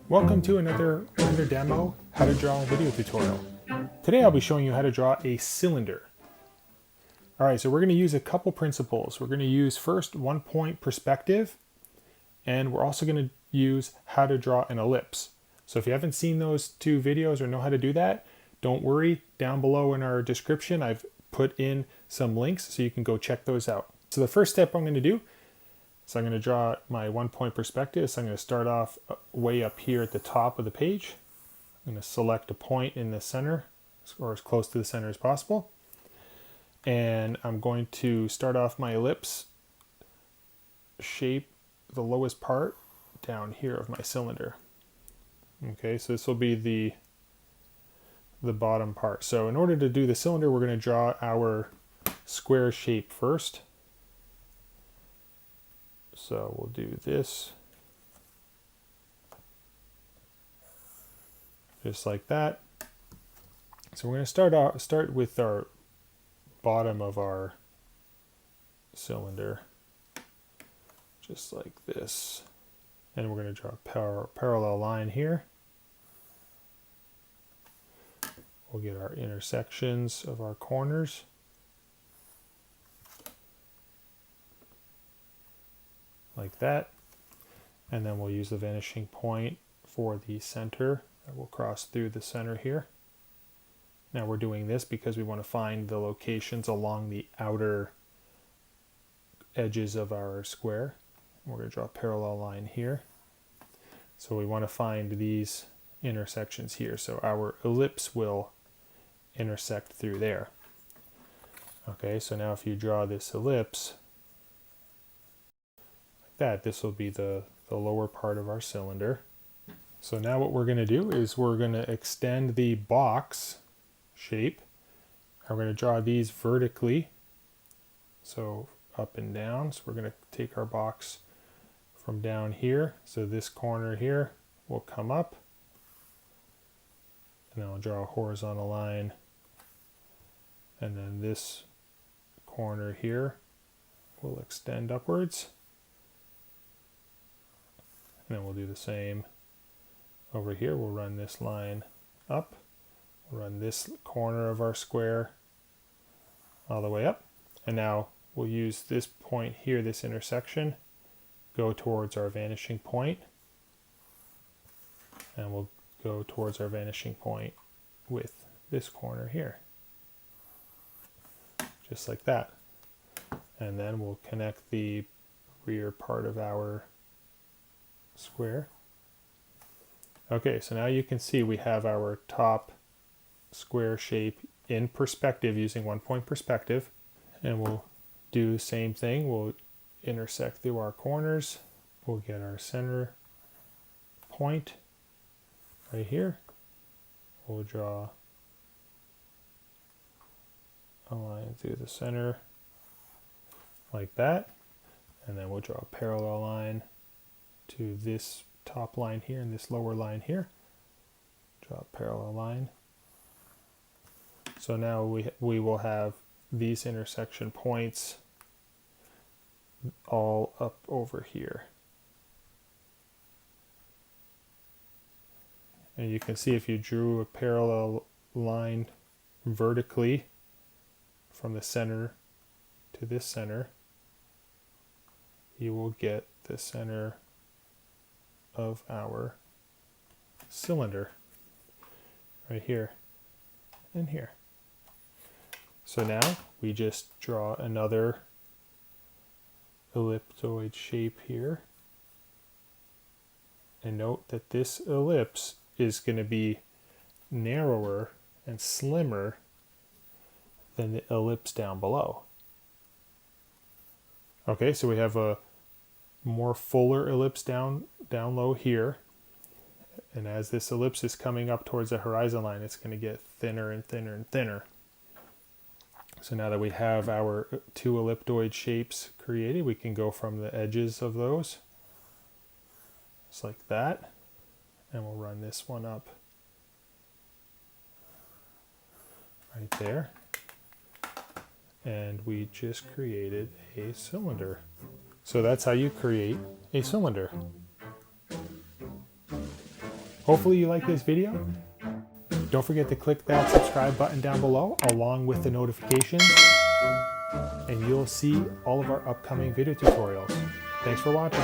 Welcome to another demo, how to draw video tutorial. Today I'll be showing you how to draw a cylinder. Alright, so we're going to use a couple principles. We're going to use first 1-point perspective, and we're also going to use how to draw an ellipse. So if you haven't seen those two videos or know how to do that, don't worry, down below in our description I've put in some links so you can go check those out. So the first step I'm going to do, so I'm going to draw my 1-point perspective. So I'm going to start off way up here at the top of the page. I'm going to select a point in the center, or as close to the center as possible. And I'm going to start off my ellipse shape, the lowest part down here of my cylinder. Okay, so this will be the bottom part. So in order to do the cylinder, we're going to draw our square shape first. So we'll do this, just like that. So we're going to start with our bottom of our cylinder, just like this. And we're going to draw a parallel line here. We'll get our intersections of our corners. Like that, and then we'll use the vanishing point for the center that will cross through the center here. Now we're doing this because we want to find the locations along the outer edges of our square. We're going to draw a parallel line here. So we want to find these intersections here. So our ellipse will intersect through there. Okay, so now if you draw this ellipse, this will be the lower part of our cylinder. So now what we're going to do is we're going to extend the box shape. We're going to draw these vertically, so up and down. So we're going to take our box from down here. So this corner here will come up, and then I'll draw a horizontal line, and then this corner here will extend upwards. And then we'll do the same over here. We'll run this line up. We'll run this corner of our square all the way up. And now we'll use this point here, this intersection, go towards our vanishing point. And we'll go towards our vanishing point with this corner here. Just like that. And then we'll connect the rear part of our square. Okay, so now you can see we have our top square shape in perspective using 1-point perspective, and we'll do the same thing. We'll intersect through our corners. We'll get our center point right here. We'll draw a line through the center like that, and then we'll draw a parallel line to this top line here and this lower line here. Draw a parallel line. So now we will have these intersection points all up over here. And you can see if you drew a parallel line vertically from the center to this center, you will get the center of our cylinder right here and here. So now we just draw another ellipsoid shape here, and note that this ellipse is going to be narrower and slimmer than the ellipse down below. Okay, so we have a more fuller ellipse down low here, and as this ellipse is coming up towards the horizon line, it's going to get thinner and thinner and thinner. So now that we have our two ellipsoid shapes created, we can go from the edges of those, just like that, and we'll run this one up right there, and we just created a cylinder. So that's how you create a cylinder. Hopefully you like this video. Don't forget to click that subscribe button down below along with the notifications, and you'll see all of our upcoming video tutorials. Thanks for watching.